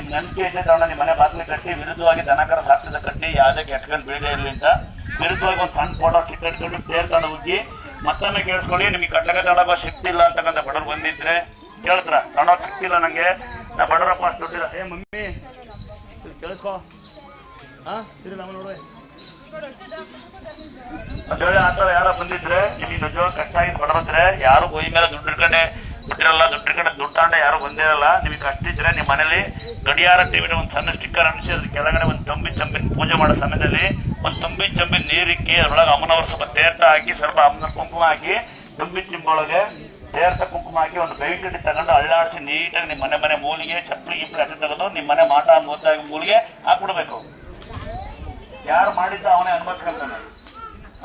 ನಿಮ್ ನಂಬಿಕೆ ಇದೆ ತಗೊಂಡ ನಿಮ್ಮ ಮನೆ ಬಾಗಿಲು ಕಟ್ಟಿ ವಿರುದ್ಧವಾಗಿ ದನಕರ ಸಾಕ್ತಿದ ಕಟ್ಟಿ ಯಾವುದೇ ಕೆಟ್ಕೊಂಡು ಬೀಳದೆ ಇರಲಿ ಅಂತ ವಿರುದ್ಧವಾಗಿ ಒಂದು ಸಣ್ಣ ಫೋಟೋ ಚಿಕ್ಕ ಇಟ್ಕೊಂಡು ತೇರ್ ತಗೊಂಡು ಹೋಗಿ ಮತ್ತೊಮ್ಮೆ ಕೇಳಿಸ್ಕೊಳ್ಳಿ. ನಿಮಗೆ ಕಟ್ಟಕ ತಗೊಳ್ಳೋ ಶಕ್ತಿ ಇಲ್ಲ ಅಂತಕ್ಕಂಥ ಬಡವ್ರು ಬಂದಿದ್ರೆ ಕೇಳ್ತಾರ ತಗೊಳ್ಳೋ ಶಕ್ತಿ ಇಲ್ಲ ನಂಗೆ, ನಾ ಬಡವರಪ್ಪ ಅಷ್ಟು ದುಡ್ಡಿಲ್ಲ. ಏ ಮಮ್ಮಿ ಕೇಳಿಸ್ಕೊ ಸರಿ ನಮ್ಮ ನೋಡ್ರಿ ಅಂತೇಳಿ ಆತರ ಯಾರ ಬಂದಿದ್ರೆ ಇಲ್ಲಿ ನಿಜವಾಗ ಕಷ್ಟ ಆಗಿ ಬಡವದ್ರೆ ಯಾರು ಕೊಯ್ ಮೇಲೆ ದುಡ್ಡು ಇಟ್ಕೊಂಡೆ ಬಿಟ್ಟಿರಲ್ಲ, ದುಡ್ಡು ಇಟ್ಕೊಂಡೆ ದುಡ್ಡು ತಗೊಂಡೆ ಯಾರು ಬಂದಿರಲ್ಲ. ನಿಮಗೆ ಕಷ್ಟ ಇದ್ರೆ ನಿಮ್ಮ ಮನೇಲಿ ಗಡಿಯಾರ ಟಿವಿನ ಒಂದು ಸಣ್ಣ ಸ್ಟಿಕ್ಕರ್ ಅಂಟಿಸಿ ಅದ್ರ ಕೆಳಗಡೆ ಒಂದು ತಂಬಿ ಚಂಬಿನ ಪೂಜೆ ಮಾಡೋ ಸಮಯದಲ್ಲಿ ಒಂದು ತುಂಬಿ ಚಂಬಿನ ನೀರಿಕ್ಕಿ ಅದ್ರೊಳಗೆ ಅಮ್ಮನವ್ರು ಸ್ವಲ್ಪ ತೀರ್ಥ ಹಾಕಿ ಸ್ವಲ್ಪ ಅಮ್ಮನ ಕುಂಕುಮ ಹಾಕಿ ತುಂಬಿ ಚಿಂಬೊಳಗೆ ತೀರ್ಥ ಕುಂಕುಮ ಹಾಕಿ ಒಂದು ಕೈಗಡ್ಡಿ ತಗೊಂಡು ಅಳ್ಳಾಡಿಸಿ ನೀಟಾಗಿ ನಿಮ್ಮ ಮನೆ ಮೂಲಿಗೆ ಚಪ್ಪಲಿ ಗಿಪ್ಪಲಿ ಹಚ್ಚಿ ತೆಗೆದು ನಿಮ್ಮ ಮನೆ ಮಾಟ ಮೂತಾಗಿ ಮೂಲಿಗೆ ಹಾಕ್ಬಿಡ್ಬೇಕು. ಯಾರು ಮಾಡಿದ್ದ ಅವನೇ ಅನುಭವಿಸ್ಕೊಂತಾನೆ.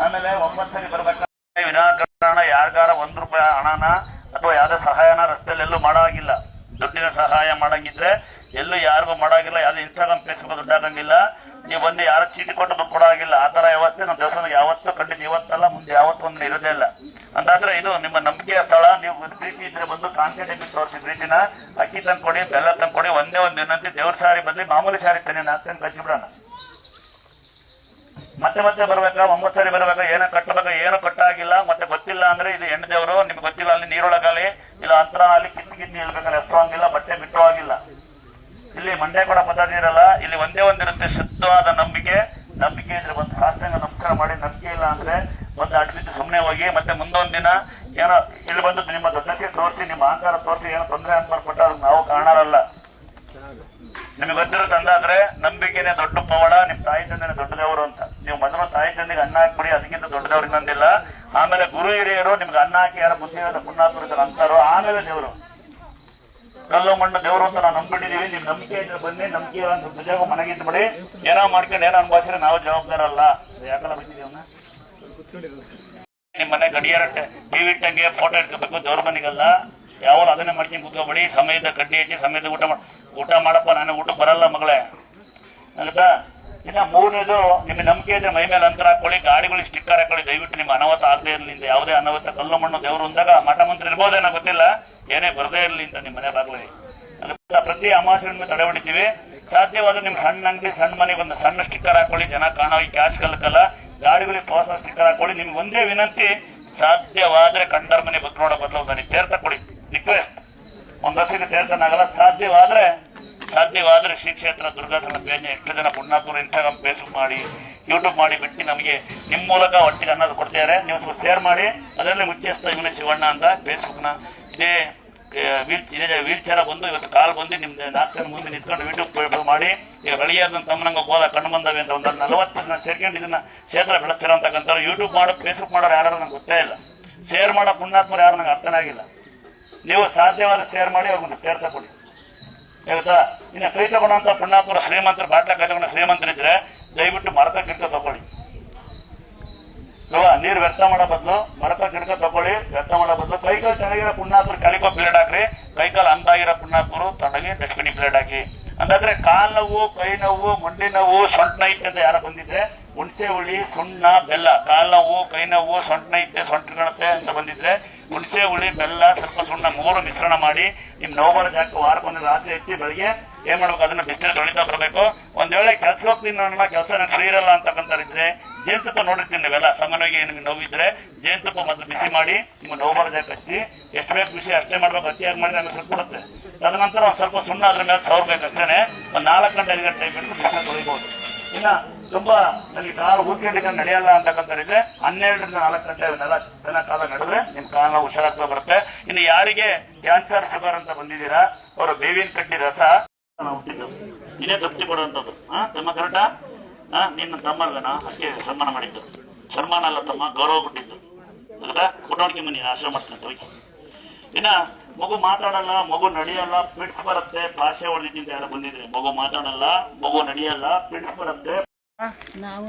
ಆಮೇಲೆ 9 ಸರಿ ಬರ್ಬೇಕಾದ್ರೆ ವಿನಾಕಾರಣ ಯಾರಿಗಾರ ₹1 ಹಣನ ಅಥವಾ ಯಾವ್ದೇ ಸಹಾಯನ ರಸ್ತೆಯಲ್ಲಿ ಎಲ್ಲೂ ಮಾಡಾಗಿಲ್ಲ. ದುಡ್ಡಿನ ಸಹಾಯ ಮಾಡಂಗಿದ್ರೆ ಎಲ್ಲೂ ಯಾರಿಗೂ ಮಾಡಾಗಿಲ್ಲ. ಯಾವ್ದು ಇನ್ಸ್ಟಾಗ್ರಾಮ್ ಫೇಸ್ಬುಕ್ ದುಡ್ಡು ಹಾಕಂಗಿಲ್ಲ. ನೀವು ಬಂದು ಯಾರು ಚೀಟಿ ಕೊಟ್ಟು ದುಡ್ಡು ಕೊಡಾಗಿಲ್ಲ. ಆ ತರ ವ್ಯವಸ್ಥೆ ನಮ್ಮ ದೇವಸ್ಥಾನ ಯಾವತ್ತೂ ಖಂಡಿತ ಇವತ್ತಲ್ಲ ಮುಂದೆ ಯಾವತ್ತೂ ಒಂದು ಇರೋದೇ ಇಲ್ಲ. ಅಂತಾದ್ರೆ ಇದು ನಿಮ್ಮ ನಂಬಿಕೆಯ ಸ್ಥಳ. ನೀವು ಪ್ರೀತಿ ಇದ್ರೆ ಬಂದು ಕಾನ್ಫಿಡೆಂಟ್ ತೋರಿಸಿ ಪ್ರೀತಿನ ಅಕ್ಕಿ ತಂದು ಕೊಡಿ, ಬೆಲ್ಲ ತಂದು ಕೊಡಿ. ಒಂದೇ ಒಂದು ವಿನಂತಿ, ದೇವ್ರ ಸಾರಿ ಬದಲಿ ಮಾಮೂಲಿ ಸಾರಿ ತನ್ನಿ, ನಾಲ್ಕು ಕಚ್ಚಿಬಿಡೋಣ. ಮತ್ತೆ ಬರ್ಬೇಕಾ 9 ಸರಿ ಬರ್ಬೇಕಾ, ಏನೋ ಕಟ್ಟಬೇಕಾ, ಏನೋ ಕಟ್ಟಾಗಿಲ್ಲ. ಮತ್ತೆ ಗೊತ್ತಿಲ್ಲ ಅಂದ್ರೆ ಇದು ಹೆಣ್ಣು ದೇವರು, ನಿಮ್ಗೆ ಗೊತ್ತಿಲ್ಲ ಅಲ್ಲಿ ನೀರೊಳಗಾಲಿ ಇಲ್ಲ ಅಂತರ ಅಲ್ಲಿ ಕಿತ್ತಿ ಇಳ್ಬೇಕಲ್ಲ, ಎಷ್ಟೋ ಆಗಿಲ್ಲ, ಬಟ್ಟೆ ಬಿಟ್ಟು ಆಗಿಲ್ಲ. ಇಲ್ಲಿ ಮಂಡ್ಯ ಕೂಡ ಪದ್ಧತಿ ಇರಲ್ಲ. ಇಲ್ಲಿ ಒಂದೇ ಒಂದಿರುತ್ತೆ ಶುದ್ಧವಾದ ನಂಬಿಕೆ ಇದ್ರೆ ಒಂದು ಸಾಷ್ಟಾಂಗ ನಮಸ್ಕಾರ ಮಾಡಿ. ನಂಬಿಕೆ ಇಲ್ಲ ಅಂದ್ರೆ ಒಂದು ಅಡ್ಬಿಟ್ಟು ಸುಮ್ಮನೆ ಹೋಗಿ. ಮತ್ತೆ ಮುಂದೊಂದ್ ದಿನ ಏನೋ ಇಲ್ಲಿ ಬಂದು ನಿಮ್ಮ ದೊಡ್ಡಕ್ಕೆ ತೋರಿಸಿ, ನಿಮ್ಮ ಅಹಂಕಾರ ತೋರಿಸಿ ಏನೋ ತೊಂದರೆ ಅಂತ ಮಾಡ್ಕೊಟ್ಟ ನಾವು ಕಾರಣರಲ್ಲ. ನಿಮಗೆ ಗೊತ್ತಿರುತ್ತೆ ಅಂದಾದ್ರೆ ನಂಬಿಕೆನೆ ದೊಡ್ಡ ಪವಾಡ, ನಿಮ್ ತಾಯಿ ತಂದೆನೆ ದೊಡ್ಡ ದೇವರು ಅಂತ. ನೀವು ಮೊದಲು ತಾಯಿ ತಂದೆಗೆ ಅನ್ನ ಹಾಕ್ಬಿಡಿ, ಅದಕ್ಕಿಂತ ದೊಡ್ಡ ದೇವ್ರು ಇನ್ನೊಂದಿಲ್ಲ. ಆಮೇಲೆ ಗುರು ಹಿರಿಯರು ನಿಮ್ಗೆ ಅನ್ನ ಹಾಕಿ ಯಾರು ಬುದ್ಧಿವಾದ ಪುಣ್ಯಾತ್ಮರು ಅಂತಾರೋ ಆಮೇಲೆ ದೇವರು. ಕಲ್ಲು ಮಣ್ಣು ದೇವರು ಅಂತ ನಾವು ನಂಬಿಟ್ಟಿದೀವಿ. ನಿಮ್ ನಂಬಿಕೆ ಇದ್ರೆ ಬನ್ನಿ, ನಂಬಿಕೆ ದುಜಾಗ ಮನೆಗಿದ್ದು ಬಿಡಿ. ಏನೋ ಮಾಡ್ಕೊಂಡು ಏನೋ ಅನ್ಭವಿಸಿದ್ರೆ ನಾವು ಜವಾಬ್ದಾರಲ್ಲ. ಯಾಕಲ್ಲ ಬಂದಿದ್ದೀವನ್ನ ನಿಮ್ ಮನೆ ಗಡಿಯಾರ ಟಿವಿ ಇಟ್ಟಂಗೆ ಫೋಟೋ ಇಟ್ಕೋಬೇಕು, ದೇವ್ರ ಮನೆಗಲ್ಲ. ಯಾವಾಗ ಅದನ್ನೇ ಮಾಡ್ಕೊಂಡು ಕೂತ್ಕೊಬೇಡಿ. ಸಮಯದ ಕಡ್ಡಿ ಹಚ್ಚಿ ಸಮಯದ ಊಟ ಮಾಡಪ್ಪ. ನಾನು ಊಟಕ್ಕೆ ಬರಲ್ಲ ಮಗಳೇ ಆಗುತ್ತಾ. ಇನ್ನ 3ನೇದು ನಿಮ್ಮ ನಂಬಿಕೆ ಇದ್ರೆ ಮೈ ಮೇಲೆ ಅಂತರ ಹಾಕೊಳ್ಳಿ, ಗಾಡಿಗಳಿಗೆ ಸ್ಟಿಕ್ಕರ್ ಹಾಕೊಳ್ಳಿ. ದಯವಿಟ್ಟು ನಿಮ್ಮ ಅನಾಹುತ ಆಗದೆ ಇರಲಿ. ಯಾವುದೇ ಅನಾಹುತ ಕಲ್ಲು ಮಣ್ಣು ದೇವರು ಅಂದಾಗ ಮಠ ಮಂತ್ರ ಇರ್ಬೋದೇನೋ ಗೊತ್ತಿಲ್ಲ, ಏನೇ ಬರದೇ ಇರಲಿ ಅಂತ ನಿಮ್ಮ ಮನೆ ಬಾಗ್ಲಿ. ಪ್ರತಿ ಅಮಾವಾಸ್ಯೆ ತಡೆ ಹೊಡಿತೀವಿ. ಸಾಧ್ಯವಾದ್ರೆ ನಿಮ್ ಸಣ್ಣ ಅಂಗಡಿ ಸಣ್ಣ ಮನೆಗೆ ಒಂದು ಸಣ್ಣ ಸ್ಟಿಕ್ಕರ್ ಹಾಕೊಳ್ಳಿ, ಜನ ಕಾಣೋ ಕ್ಯಾಶ್ ಕಲ್ಕಲ್ಲ. ಗಾಡಿಗಳಿಗೆ ಪ್ರೋತ್ಸಾಹ ಸ್ಟಿಕ್ಕರ್ ಹಾಕೊಳ್ಳಿ. ನಿಮ್ಗೆ ಒಂದೇ ವಿನಂತಿ, ಸಾಧ್ಯವಾದ್ರೆ ಕಂಡರ್ ಮನೆ ಬಗ್ಗೆ ನೋಡೋ ಬದಲು ನನಗೆ ತೀರ್ಥ ಕೊಡಿ. ರಿಕ್ವೆಸ್ಟ್, ಒಂದು ವರ್ಷಕ್ಕೆ ತೀರ್ಥನಾಗಲ್ಲ. ಸಾಧ್ಯವಾದ್ರೆ ಶ್ರೀ ಕ್ಷೇತ್ರ ದುರ್ಗಾಧನ ಪೇಜ್ ಎಷ್ಟು ಜನ ಪುಣ್ಯಾತ್ಮರು ಇನ್ಸ್ಟಾಗ್ರಾಮ್ ಫೇಸ್ಬುಕ್ ಮಾಡಿ ಯೂಟ್ಯೂಬ್ ಮಾಡಿ ಬಿಟ್ಟು ನಮಗೆ ನಿಮ್ಮ ಮೂಲಕ ಒಟ್ಟಿಗೆ ಅನ್ನೋದು ಕೊಡ್ತಿದ್ದಾರೆ. ನೀವು ಸ್ವಲ್ಪ ಶೇರ್ ಮಾಡಿ. ಅದರಲ್ಲಿ ಮುಖ್ಯಸ್ಥ ಇವನೇ ಶಿವಣ್ಣ ಅಂತ ಫೇಸ್ಬುಕ್ನ ಇದೇ ವೀಲ್ ಚೇರ ಬಂದು ಇವತ್ತು ಕಾಲ್ ಬಂದು ನಿಮ್ದು 4 ಜನ ಮುಂದೆ ನಿಂತ್ಕೊಂಡು ಯೂಟ್ಯೂಬ್ ಮಾಡಿ. ಈಗ ಬೆಳೆಯಾದ ತಮ್ಮನಂಗ ಹೋದ ಕಣ್ಣು ಬಂದವೆ ಅಂತ ಒಂದು 40 ಜನ ಸೇರ್ಕೊಂಡು ಇದನ್ನ ಕ್ಷೇತ್ರ ಬೆಳೆಸ್ತಿರೋ ಅಂತಕ್ಕಂಥವ್ರು ಯೂಟ್ಯೂಬ್ ಮಾಡೋ ಫೇಸ್ಬುಕ್ ಮಾಡೋರು ಯಾರು ನಂಗೆ ಗೊತ್ತೇ ಇಲ್ಲ. ಶೇರ್ ಮಾಡೋ ಪುಣ್ಯಾತ್ಮರು ಯಾರು ನಂಗೆ ಅರ್ಥನೇ ಆಗಿಲ್ಲ. ನೀವು ಸಾಧ್ಯವಾದ ಶೇರ್ ಮಾಡಿ ಅವ್ರಿಗೊಂದು ತೀರ್ಥ ಕೊಡಿ ಹೇಳ್ತಾ. ಇನ್ನು ಕೈ ತಗೊಂಡಂತ ಪುಣ್ಯಾತ್ಮರು ಶ್ರೀಮಂತರು ಬಾಟ್ಲ ಕೈ ತಗೊಂಡ ಶ್ರೀಮಂತರಿದ್ರೆ ದಯವಿಟ್ಟು ಮರಕ ಗಿಡಕ ತಗೊಳ್ಳಿ. ನೀರು ವ್ಯರ್ಥ ಮಾಡೋ ಬದಲು ಮರಕ ಗಿಡಕ ತಗೊಳ್ಳಿ. ವ್ಯರ್ಥ ಮಾಡೋ ಬದಲು ಕೈಕಾಲು ಚೆನ್ನಾಗಿರೋ ಪುಣ್ಯಾತ್ಮರು ಕಲಿಕೋ ಪ್ಲೇಟ್ ಹಾಕ್ರಿ. ಕೈಕಾಲು ಅಂದಾಗಿರೋ ಪುಣ್ಯಾತ್ಮರು ತಣ್ಣಗೆ ಡಸ್ಟ್ಬಿನ್ ಪ್ಲೇಟ್ ಹಾಕಿ. ಅಂದಾದ್ರೆ ಕಾಲ್ ನೋವು, ಕೈ ನೋವು, ಮಂಡಿ ನೋವು, ಸೊಂಟ ನೈಟ್ ಅಂತ ಯಾರ ಬಂದಿದ್ರೆ ಹುಣಸೆ ಹುಳಿ, ಸುಣ್ಣ, ಬೆಲ್ಲ. ಕಾಲ್ ನೋವು, ಕೈ ನೋವು, ಸೊಂಟ ನೈತೆ, ಸೊಂಟ ಕಾಣುತ್ತೆ ಅಂತ ಬಂದಿದ್ರೆ ಹುಣಸೆ ಹುಳಿ, ಬೆಲ್ಲ, ಸ್ವಲ್ಪ ಸುಣ್ಣ 3 ಮಿಶ್ರಣ ಮಾಡಿ ನಿಮ್ ನೋವರ ಜಾಕ ವಾರಕ್ಕೊಂದು ರಾತ್ರಿ ಹಚ್ಚಿ ಬೆಳಿಗ್ಗೆ ಏನ್ ಮಾಡ್ಬೇಕು, ಅದನ್ನ ಬಿಸಿಲು ತೊಳಿತಾ ಬರಬೇಕು. ಒಂದ್ ವೇಳೆ ಕೆಲಸ ಹೋಗ್ತೀನಿ ನನ್ನ ಕೆಲಸ ನಾನು ಫ್ರೀ ಇರಲ್ಲ ಅಂತಕ್ಕಂಥರಿದ್ರೆ ಜೇನುತುಪ್ಪ ನೋಡಿರ್ತೀನಿ. ನೀವೆಲ್ಲ ಸಾಮಾನ್ಯವಾಗಿ ನಿಮ್ಗೆ ನೋವಿದ್ರೆ ಜೇನುತುಪ್ಪ ಮೊದಲು ಬಿಸಿ ಮಾಡಿ ನಿಮ್ಮ ನೋವರ ಜಾಕ ಹಚ್ಚಿ ಎಷ್ಟು ಬೇಕು ಬಿಸಿ ಅಷ್ಟೇ ಮಾಡ್ಬೇಕು. ಅತಿಯಾಗಿ ಮಾಡಿ ನಮಗೆ ಸುಟ್ಬಿಡುತ್ತೆ. ತದನಂತರ ಒಂದ್ ಸ್ವಲ್ಪ ಸುಣ್ಣ ಅದ್ರ ಮೇಲೆ ಸವರ್ಬೇಕು. ಅಷ್ಟೇನೆ ಒಂದು 4 ಗಂಟೆ 5 ಗಂಟೆ ಬಿಟ್ಟು ಬಿಸಿಲು ತೊಳಿಬಹುದು. ಇನ್ನ ತುಂಬಾ ನನಗೆ ಕಾಲು ಊದ್ಕೊಂಡಿದ್ದ ನಡೆಯಲ್ಲ ಅಂತಕ್ಕಂಥವ್ರಿಗೆ 12 ರಿಂದ 4 ಗಂಟೆ ದಿನ ಕಾಲ ನಡೆದ್ರೆ ನಿಮ್ ಕಾಲ ಹುಷಾರಾಗ್ತಾ ಬರುತ್ತೆ. ಇನ್ನು ಯಾರಿಗೆ ಕ್ಯಾನ್ಸರ್ ಶುಗರ್ ಅಂತ ಬಂದಿದ್ದೀರಾ ಅವರು ಬೇವಿನ ಕಡ್ಡಿ ರಸ ಹುಟ್ಟಿದ್ದು ಇದೇ ತೃಪ್ತಿ ಕೊಡುವಂಥದ್ದು. ತಮ್ಮ ಕರೆಕ್ಟಾ? ನಿನ್ನ ತಮ್ಮಲ್ಲನ ಅದಕ್ಕೆ ಸನ್ಮಾನ ಮಾಡಿದ್ದು. ಸನ್ಮಾನ ಅಲ್ಲ ತಮ್ಮ, ಗೌರವ ಕೊಟ್ಟಿದ್ದು. ಕೊಟ್ಟೋಡ್ಕೆ ಮನಿ ಆಶ್ರಮ ಮಾಡ್ತೀನಿ ಹೋಗಿ. ಇನ್ನ ಮಗು ಮಾತಾಡಲ್ಲ, ಮಗು ನಡೆಯಲ್ಲ, ಪಿಡ್ಸ್ ಬರುತ್ತೆ, ಭಾಷೆ ಹೊಡೆದಿದ್ದಿಂದ ಯಾರು ಬಂದಿದ್ರೆ ಮಗು ಮಾತಾಡಲ್ಲ, ಮಗು ನಡೆಯಲ್ಲ, ಪಿಡ್ಸ್ ಬರುತ್ತೆ. ನಾವು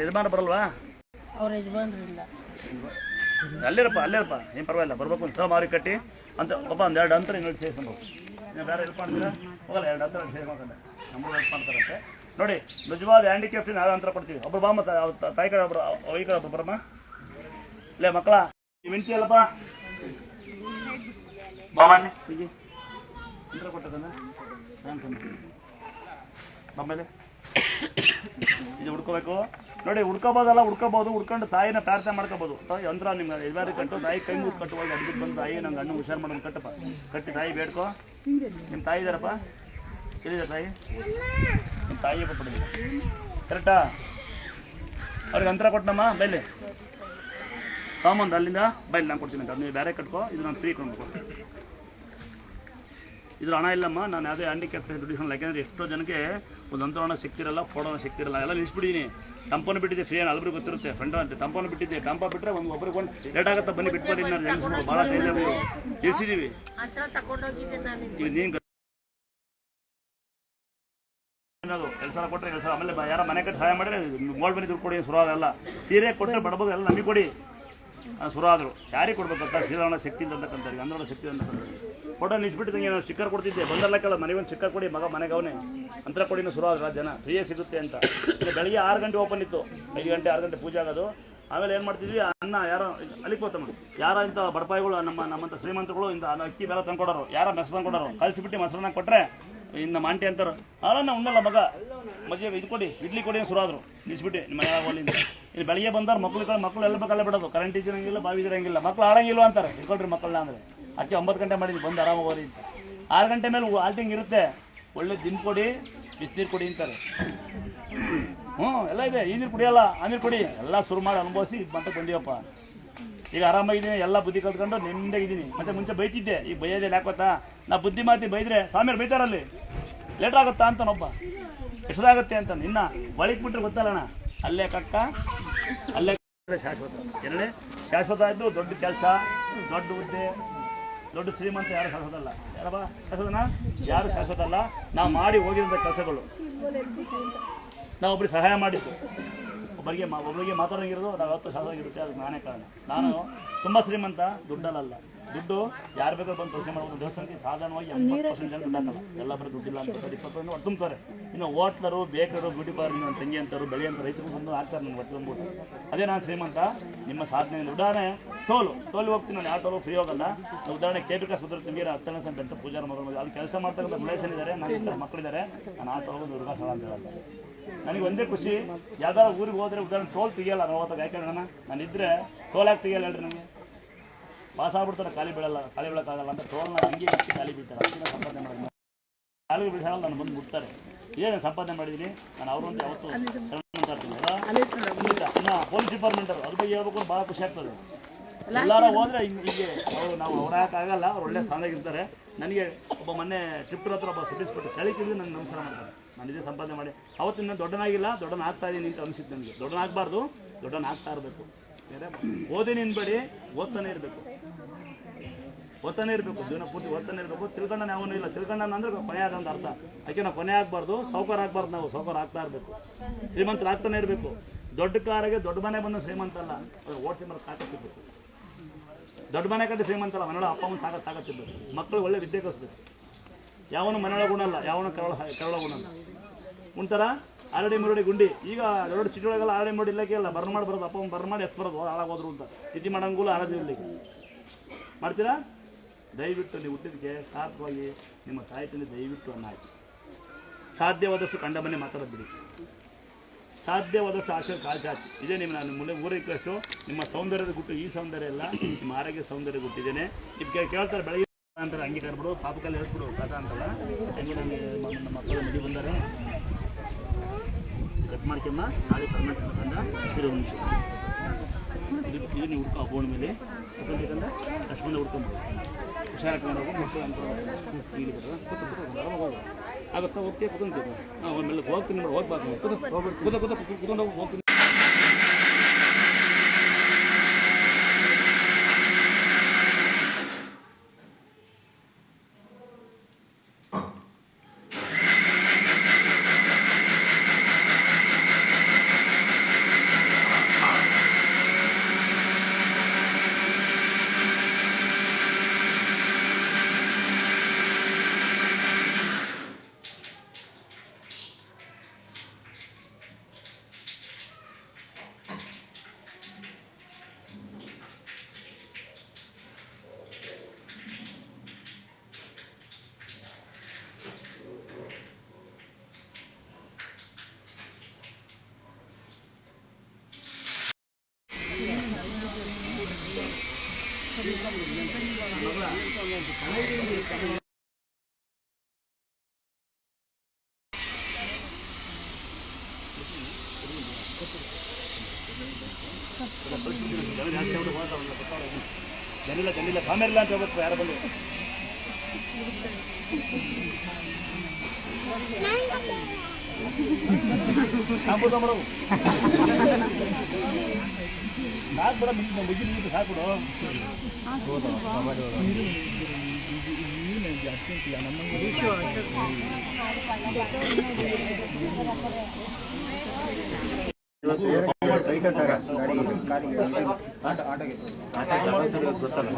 ಯಜಮಾನ ಬರಲ್ವಾ? ಅವ್ರ ಯಜಮಾನ್ರಿಲ್ಲ. ಅಲ್ಲೇರಪ್ಪ ಏನ್ ಪರವಾಗಿಲ್ಲ, ಬರ್ಬೇಕು ಅಂತ ಮಾರಿ ಕಟ್ಟಿ ಅಂತ ಪಾಪ ಒಂದ್ 2 ಅಂತರ ಇನ್ನೊಂದು ಸೇರ್ಕೊಂಡು ನೀವು ಬೇರೆ ಹೆಲ್ಪ್ ಮಾಡ್ತೀರಾ? ಹೋಗಲ್ಲ, 2 ಅಂತರ ಸೇರ್ಕೊಂಡೆ ನಮ್ಮನ್ನು ಹೆಲ್ಪ್ ಮಾಡ್ತಾರಂತೆ ನೋಡಿ. ನಿಜವಾದ ಹ್ಯಾಂಡಿಕ್ಯಾಪ್ಸ್ ಯಾರು ಅಂತರ ಕೊಡ್ತೀವಿ. ಒಬ್ರು ಬಾ, ಮತ್ತೆ ತಾಯಿ ಕಡೆ ಒಬ್ರು, ಈ ಕಡೆ ಒಬ್ರು ಬರಮ್ಮ. ಇಲ್ಲೇ ಮಕ್ಕಳ ಮಿಂಚಿ ಅಲ್ಲಪ್ಪ ಬಾಮಣ್ಣಿ ಇಂಟ್ರ ಕೊಟ್ಟದನ್ನ ಆಮೇಲೆ ಇದು ಹುಡ್ಕೋಬೇಕು ನೋಡಿ. ಹುಡ್ಕೋಬೋದಲ್ಲ, ಹುಡ್ಕೊಂಡು ತಾಯಿನ ಪ್ರಾರ್ಥನೆ ಮಾಡ್ಕೋಬೋದು. ಯಂತ್ರ ನಿಮ್ಮ ಎಲ್ಲಾರು ಕಟ್ಟು, ತಾಯಿ ಕೈ ಮುಗಿದು ಕಟ್ಟು, ಹೋಗಿ ಅಡ್ಗೆ ಬಂದು ತಾಯಿ ನಂಗೆ ಹಣ್ಣು ಹುಷಾರು ಮಾಡೋದು ಕಟ್ಟಪ್ಪ, ಕಟ್ಟಿ ತಾಯಿ ಬೇಡ್ಕೊ. ನಿಮ್ಮ ತಾಯಿ ಇದ್ದಾರಪ್ಪ, ಎಲ್ಲಿದೆ ತಾಯಿ? ನಿಮ್ಮ ತಾಯಿ ಕೊಟ್ಬಿಡಿ ಕರೆಕ್ಟಾ? ಅವ್ರಿಗೆ ಅಂತರ ಕೊಟ್ಟನಮ್ಮ ಬೈಲಿ ತಗೊಂಬಂದು ಅಲ್ಲಿಂದ ಬೈಲಿ ನಾನು ಕೊಡ್ತೀನಿ ಅಂತ. ನೀವು ಬೇರೆ ಕಟ್ಕೋ, ಇದು ನಾನು ಫ್ರೀ ಕೊಂಡು ಇದ್ರ ಹಣ ಇಲ್ಲಮ್ಮ, ನಾನು ಯಾವುದೇ ಹ್ಯಾಂಡಿಕ್ಯಾಪ್ ದುಡಿಸೋಲ್ಲ. ಯಾಕೆಂದರೆ ಎಷ್ಟೋ ಜನಕ್ಕೆ ಒಂದು ಅಂತರಣ ಸಿಕ್ತಿರಲ್ಲ, ಫೋಟೋನ ಸಿಕ್ತಿರಲ್ಲ, ಎಲ್ಲ ನಿಲ್ಲಿಸ್ಬಿಟ್ಟಿದ್ದೀನಿ. ಟಂಪನ್ನು ಬಿಟ್ಟಿದ್ದೆ, ಫ್ರೀ ಅಲ್ಬ್ರಿಗೆ ಗೊತ್ತಿರುತ್ತೆ, ಫ್ರೆಂಡ್ ಅಂತ ಟಂಪನ್ನು ಬಿಟ್ಟಿದ್ದೆ. ಟಂಪ ಬಿಟ್ಟರೆ ಒಬ್ಬರಿಗೆ ಒಂದು ಲೇಟ್ ಆಗುತ್ತೆ, ಬನ್ನಿ ಬಿಟ್ಕೊಡಿ. ನಾನು ನೆನೆಸ್ಬೋದು, ಭಾಳ ಟೈಮ್ ತಿಳಿಸಿದ್ದೀವಿ. ಈಗ ನೀನು ಕೆಲಸ ಕೊಟ್ಟರೆ ಕೆಲಸ, ಆಮೇಲೆ ಯಾರ ಮನೆ ಕಟ್ಟಿ ಸಹಾಯ ಮಾಡಿದ್ರೆ ಗೋಲ್ಡ್ ಬನ್ನಿ ದುಡ್ಡು ಕೊಡಿ, ಸುರಾದೆಲ್ಲ ಸೀರೆ ಕೊಟ್ಟರೆ ಬಡಬೋದು ಎಲ್ಲ ನಮಗೆ ಕೊಡಿ. ಸುರಾದರು ಯಾರಿಗೆ ಕೊಡ್ಬೇಕಂತ ಶ್ರೀರಾಮ ಶಕ್ತಿ ಅಂತಕ್ಕಂಥವ್ರಿಗೆ, ಅಂದ್ರಣ ಶಕ್ತಿ ಅಂತಕ್ಕಂಥವ್ರಿಗೆ ಫೋಟೋ ನಿಲ್ಸ್ಬಿಟ್ಟಿದ್ದಂಗೆ ನಾನು ಸ್ಟಿಕ್ಕರ್ ಕೊಡ್ತಿದ್ದೆ. ಬಂದಲ್ಲಕ್ಕಲ್ಲ ಮನೆಗೊಂದು ಸ್ಟಿಕ್ಕರ್ ಕೊಡಿ, ಮನೆಗೆ ಅವನೇ ಅಂತರ ಕೊಡಿನ ಸುರಾದ್ರ ಜನ ಫ್ರೀಯೇ ಸಿಗುತ್ತೆ ಅಂತ. ಈಗ ಬೆಳಿಗ್ಗೆ 6 ಗಂಟೆ ಓಪನ್ ಇತ್ತು, 5 ಗಂಟೆ 6 ಗಂಟೆ ಪೂಜೆ ಆಗೋದು. ಆಮೇಲೆ ಏನು ಮಾಡ್ತಿದ್ವಿ, ಅನ್ನ ಯಾರೋ ಅಲ್ಲಿಗೆ ಹೋಗ್ತಾ ಮಾಡಿ, ಯಾರ ಇಂಥ ಬಡಪಾಯಿಗಳು ನಮ್ಮಂಥ ಶ್ರೀಮಂತಗಳು ಇಂಥ ಅಕ್ಕಿ ಬೆಲ್ಲ ತಂದ್ಕೊಡೋರು, ಯಾರೋ ಮೆಸ್ ತಂದ್ಕೊಡೋರು, ಕಳಿಸಿಬಿಟ್ಟು ಮೊಸರನ್ನ ಕೊಟ್ಟರೆ ಇನ್ನು ನಮ್ಮ ಆಂಟಿ ಅಂತಾರೆ, ಅಲ್ಲ ಉಣ್ಣಲ್ಲ ಮಗ ಮಜ್ಜಿಗೆ ಇದು ಕೊಡಿ, ಇಡ್ಲಿ ಕೊಡಿ ಸುರಾದ್ರು ನಿಲ್ಸ್ಬಿಟ್ಟು ನಿಮ್ಮ ಮನೆ ಅಲ್ಲಿಂದ. ಇಲ್ಲಿ ಬೆಳಿಗ್ಗೆ ಬಂದವ್ರು ಮಕ್ಕಳು ಎಲ್ಲ ಬೇಕಲ್ಲ ಬಿಡೋದು, ಕರೆಂಟ್ ಇದ್ದಿರಂಗಿಲ್ಲ, ಬಾವಿ ಇದ್ರಂಗಿಲ್ಲ, ಮಕ್ಳು ಆಡಂಗಿಲ್ಲ ಅಂತಾರೆ. ಇಟ್ಕೊಳ್ರಿ ಮಕ್ಕಳನ್ನ ಅಂದರೆ ಅದಕ್ಕೆ 9 ಗಂಟೆ ಮಾಡಿದ್ವಿ, ಬಂದು ಆರಾಮಾಗೋರಿ ಅಂತ. 6 ಗಂಟೆ ಮೇಲೆ ಆಲ್ಟಿಂಗ್ ಇರುತ್ತೆ, ಒಳ್ಳೆ ದಿನ ಕೊಡಿ, ಬಿಸಿನೀರು ಕೊಡಿ ಅಂತಾರೆ. ಎಲ್ಲ ಇದೆ, ಈ ನೀರು ಕುಡಿಯಲ್ಲ, ಆ ನೀರು ಕೊಡಿ, ಎಲ್ಲ ಶುರು ಮಾಡಿ ಅನುಭವಿಸಿ ಇದು ಮತ್ತೆ ಬಂದೀವಪ್ಪ. ಈಗ ಆರಾಮಾಗಿದ್ದೀನಿ, ಎಲ್ಲ ಬುದ್ಧಿ ಕಲ್ತ್ಕೊಂಡು ನಿಮ್ಮದಾಗಿದ್ದೀನಿ. ಮತ್ತೆ ಮುಂಚೆ ಬೈತಿದ್ದೆ, ಈಗ ಬೈಯೋದಿಲ್ಲ. ಯಾಕೊತ್ತಾ, ನಾ ಬುದ್ಧಿ ಮಾತಿ ಬೈದ್ರೆ ಸ್ವಾಮಿಯರು ಬೈತಾರಲ್ಲಿ, ಲೇಟ್ ಆಗುತ್ತಾ ಅಂತನೊಬ್ಬ, ಎಷ್ಟದಾಗುತ್ತೆ ಅಂತ. ನಿನ್ನ ಬಳಿಕ್ ಬಿಟ್ರೆ ಗೊತ್ತಲ್ಲಣ್ಣ, ಅಲ್ಲೇ ಕಕ್ಕ ಅಲ್ಲೇ ಶಾಶ್ವತ. ಎರಡೇ ಶಾಶ್ವತ ಇದ್ದು ದೊಡ್ಡ ಕೆಲಸ, ದೊಡ್ಡ ಹುದ್ದೆ, ದೊಡ್ಡ ಶ್ರೀಮಂತ ಯಾರು ಶಾಶ್ವತ ಅಲ್ಲ. ಯಾರಪ್ಪ ಶಾಶ್ವತನ? ಯಾರು ಶಾಶ್ವತ ಅಲ್ಲ. ನಾವು ಮಾಡಿ ಹೋಗಿರೋಂಥ ಕೆಲಸಗಳು, ನಾವು ಒಬ್ಬರಿಗೆ ಸಹಾಯ ಮಾಡಿದ್ದು, ಒಬ್ಬರಿಗೆ ಮಾತಾಡೋಂಗಿರೋದು ನಾವು ಯಾವತ್ತೂ ಶಾಶ್ವತವಾಗಿರುತ್ತೆ. ಅದಕ್ಕೆ ನಾನೇ ಕಾರಣ. ನಾನು ತುಂಬ ಶ್ರೀಮಂತ, ದುಡ್ಡಲ್ಲ. ದುಡ್ಡು ಯಾರು ಬೇಕಾದ್ರೂ ಬಂದು ಕೆಲಸ ಮಾಡ್ಬೋದು. ದೇವಸ್ಥಾನಕ್ಕೆ ಸಾಧಾರಣವಾಗಿ 80% ಜನ ದುಡ್ಡು ಹಾಕಲ್ಲ, ಎಲ್ಲ ಬರೀ ದುಡ್ಡಿಲ್ಲ ಅಂತ 20% ಒಟ್ಟು ತುಂಬ್ತಾರೆ. ಇನ್ನು ಹೋಟ್ಲರು, ಬೇಕರು, ಬ್ಯೂಟಿ ಪಾರ್ಲರ್, ನನ್ನ ತಂಗಿ ಅಂತಾರೆ, ಬೆಳೆ ಅಂತ ರೈತರು ಬಂದು ಹಾಕ್ತಾರೆ ನನಗೆ ಒಟ್ಟು ತುಂಬಿಟ್ಟು. ಅದೇ ನಾನು ಶ್ರೀಮಂತ. ನಿಮ್ಮ ಸಾಧನೆ ಉದಾಹರಣೆ ಟೋಲು ಹೋಗ್ತೀನಿ ನಾನು, ಯಾವ ಟೋಲು ಫ್ರೀ ಹೋಗಲ್ಲ. ಉದಾಹರಣೆ KPK ಸುಧೀರ್ ತಂಗಿ 10ನೇ ಸಂತ ಅಂತ ಪೂಜಾರ ಮಗಳು, ಅಲ್ಲಿ ಕೆಲಸ ಮಾಡ್ತಕ್ಕಂಥ ರಿಲೇಷನ್ ಇದ್ದಾರೆ, ನನ್ನ ಮಕ್ಕಳಿದ್ದಾರೆ. ನಾನು ಆ ಸಲ ದುರ್ಗಾಸಳ ಅಂತ ಹೇಳಲ್ಲ. ನನಗೆ ಒಂದೇ ಖುಷಿ, ಯಾವ್ದಾರು ಊರಿಗೆ ಹೋದರೆ ಉದಾಹರಣೆ ಟೋಲ್ ತೆಗಿಯಲ್ಲ 40. ಯಾಕೆಂದ್ರೆ ನಾನು ಇದ್ದರೆ ಟೋಲ್ ಯಾಕೆ ತೆಗಿಯಲ್ಲ ಹೇಳ್ರಿ? ನನಗೆ ಪಾಸ್ ಆಗ್ಬಿಡ್ತಾರೆ, ಖಾಲಿ ಬೀಳೋಕ್ಕಾಗಲ್ಲ ಅಂತ ಟೋಲ್ನ ಹಂಗೆ ಇಟ್ಟು ಖಾಲಿ ಬೀಳ್ತಾರೆ. ಅದನ್ನ ಸಂಪಾದನೆ ಮಾಡಿದ್ವಿ, ಖಾಲಿ ಬೀಳಲ್ಲ, ನಾನು ಬಂದು ಮುಟ್ತಾರೆ. ಇದೇ ಸಂಪಾದನೆ ಮಾಡಿದ್ದೀನಿ ನಾನು. ಅವರು ಅಂತ ಯಾವತ್ತು ಮಾತಾಡ್ತೀನಿ ಇನ್ನು ಪೊಲೀಸ್ ಡಿಪಾರ್ಟ್ಮೆಂಟ್ ಅದ್ರ ಬಗ್ಗೆ ಹೇಳ್ಬೇಕು, ಭಾಳ ಖುಷಿ ಆಗ್ತದೆ. ಎಲ್ಲಾರ ಹೋದರೆ ಹೀಗೆ ನಾವು ಹೊರಕ್ಕಾಗಲ್ಲ, ಅವ್ರು ಒಳ್ಳೆ ಸ್ಥಾನದಾಗಿರ್ತಾರೆ. ನನಗೆ ಒಬ್ಬ ಮೊನ್ನೆ ಟ್ರಿಪ್ಟರ್ ಹತ್ರ ಒಬ್ಬ ಸಿಟ್ಟಿಸ್ಬಿಟ್ಟು ಕೆಳಕಿದ್ದು ನನ್ನ ನಮಸ್ಕಾರ ಮಾಡ್ತಾರೆ. ನಾನು ಇದೇ ಸಂಪಾದನೆ ಮಾಡಿ ಅವತ್ತಿನ ದೊಡ್ಡನಾಗಿಲ್ಲ, ದೊಡ್ಡನಾಗ್ತಾ ಇದ್ದೀನಿ ಅಂತ ಅನಿಸಿತ್ತು ನನಗೆ. ದೊಡ್ಡನಾಗಬಾರ್ದು, ದೊಡ್ಡನಾಗ್ತಾ ಇರಬೇಕು. ಓದಿ ನಿನ್ಬೇಡಿ, ಓದ್ತಾನೆ ಇರಬೇಕು. ಜೀವನ ಪೂರ್ತಿ ಓದ್ತಾನೆ ಇರಬೇಕು. ತಿಳ್ಕೊಂಡ ಯಾವನೂ ಇಲ್ಲ, ತಿಳ್ಕೊಂಡ ಅಂದ್ರೆ ಕೊನೆ ಆದಂತ ಅರ್ಥ. ಯಾಕೆ ನಾವು ಕೊನೆ ಆಗಬಾರ್ದು, ಸಾವುಕಾರ ಆಗಬಾರ್ದು. ನಾವು ಸಾವುಕಾರ ಆಗ್ತಾ ಇರಬೇಕು, ಶ್ರೀಮಂತರಾಗ್ತಾನೆ ಇರಬೇಕು. ದೊಡ್ಡ ಕಾರಿಗೆ ದೊಡ್ಡ ಮನೆ ಬಂದು ಶ್ರೀಮಂತ ಅಲ್ಲ, ಅವ್ರು ಓಡಿಸಿ ಮರ ತಾಕತ್ತಿರ್ಬೇಕು. ದೊಡ್ಡ ಮನೆ ಕಟ್ಟಿ ಶ್ರೀಮಂತ ಅಲ್ಲ, ಮನೆಯೊಳಗೆ ಅಪ್ಪ ಅಮ್ಮನ ತಾಕತ್ತಿರ್ಬೇಕು. ಮಕ್ಕಳು ಒಳ್ಳೆ ವಿದ್ಯೆ ಕಲಿಸ್ಬೇಕು. ಯಾವನು ಮನೆಯೊಳಗೆ ಗುಣ ಅಲ್ಲ, ಯಾವನು ಕೆರಳ ಗುಣ ಅಲ್ಲ. ಉಂಟಾರ ಆರಡಿ ಮುರಡಿ ಗುಂಡಿ. ಈಗ ದೊಡ್ಡ ಸಿಟಿಯೊಳಗೆಲ್ಲ ಆರಡಿ ಮುರಡಿ ಇಲ್ಲಕ್ಕೆ ಅಲ್ಲ, ಬರ್ನ್ ಮಾಡಿ ಬರೋದು, ಅಪ್ಪ ಬರ್ನ್ ಮಾಡಿ ಎತ್ತು ಬರೋದು, ಹಾಳಾಗೋದ್ರು ಅಂತ. ತಿಥಿ ಮಾಡಂಗೂಲ ಆರಡಿ ಇರಲಿಕ್ಕೆ ಮಾಡ್ತೀರಾ? ದಯವಿಟ್ಟು ನೀವು ಹುಟ್ಟಿದಕ್ಕೆ ಸಾರ್ಥವಾಗಿ ನಿಮ್ಮ ಸಾಹಿತ್ಯದಲ್ಲಿ ದಯವಿಟ್ಟು ಅನ್ನ ಹಾಕಿ. ಸಾಧ್ಯವಾದಷ್ಟು ಕಂಡ ಮನೆ ಮಾತಾಡೋದ್ಬಿಡಿ, ಸಾಧ್ಯವಾದಷ್ಟು ಆಶೆ ಕಾಲ್ಚಾಚಿ. ಇದೇ ನಾನು ಮುಂದೆ ಊರೈಕಷ್ಟು ನಿಮ್ಮ ಸೌಂದರ್ಯದ ಗುಟ್ಟು. ಈ ಸೌಂದರ್ಯ ಎಲ್ಲ ನಿಮ್ಮ ಆರೋಗ್ಯ ಸೌಂದರ್ಯ ಗುಟ್ಟಿದ್ದೇನೆ. ಈಗ ಕೇಳ್ತಾರೆ ಬೆಳಗ್ಗೆ ಅಂತಾರೆ, ಹಂಗೆ ಕರ್ಬಿಡು, ಪಾಪಕಲ್ಲಿ ಹೇಳ್ಬಿಡು ಕಾಟ ಅಂತಲ್ಲ. ಹೆಂಗೆ ನಮ್ಮ ಮಕ್ಕಳು ಮಡಿ ಬಂದರೆ ಕಟ್ ಮಾಡ್ಕೊಂಬ, ನಾಳೆ ಪರ್ಮೆಂಟ್ ಅಂತಂದ ಇರೋ ನಿಮಿಷ ಇದು ನೀವು ಹುಡ್ಕೊ ಬೋನ್ ಮೇಲೆ ಹುಡ್ಕೊಂಬೇಕಂದ್ರೆ ಅಷ್ಟು ಮುಂದೆ ಹುಡ್ಕೊಂಬೋದು. ಹುಷಾರಾಗ್ಕೊಂಡು ಹೋಗಿ ಮಕ್ಕಳು ಅಂತ ಇಲ್ಲಿ ಬರೋದು ಆಗುತ್ತಾ ಹೋಗ್ತೀವಿ ಕುತ್ಕೊಂತೀವಿ. ಹಾಂ ಆಮೇಲೆ ಹೋಗ್ತೀನಿ ಹೋಗ್ಬಾರ್ದು, ಕುತ್ಕೊಂಡು ಹೋಗ್ತೀನಿ. ಜನಿಲ್ಲ ಸಾಮೇರಿಲ್ಲ ಅಂತ ಹೇಳ್ಬೇಕು ಯಾರು ಬಂದು ಸಾಕ್ಬಿಡ ಮೇಡಮ್ ಸಾಕ್ಬಿಡ ಮುಗಿ ನಿಂತು ಸಾಕ್ಬಿಡು ಗೊತ್ತಲ್ಲ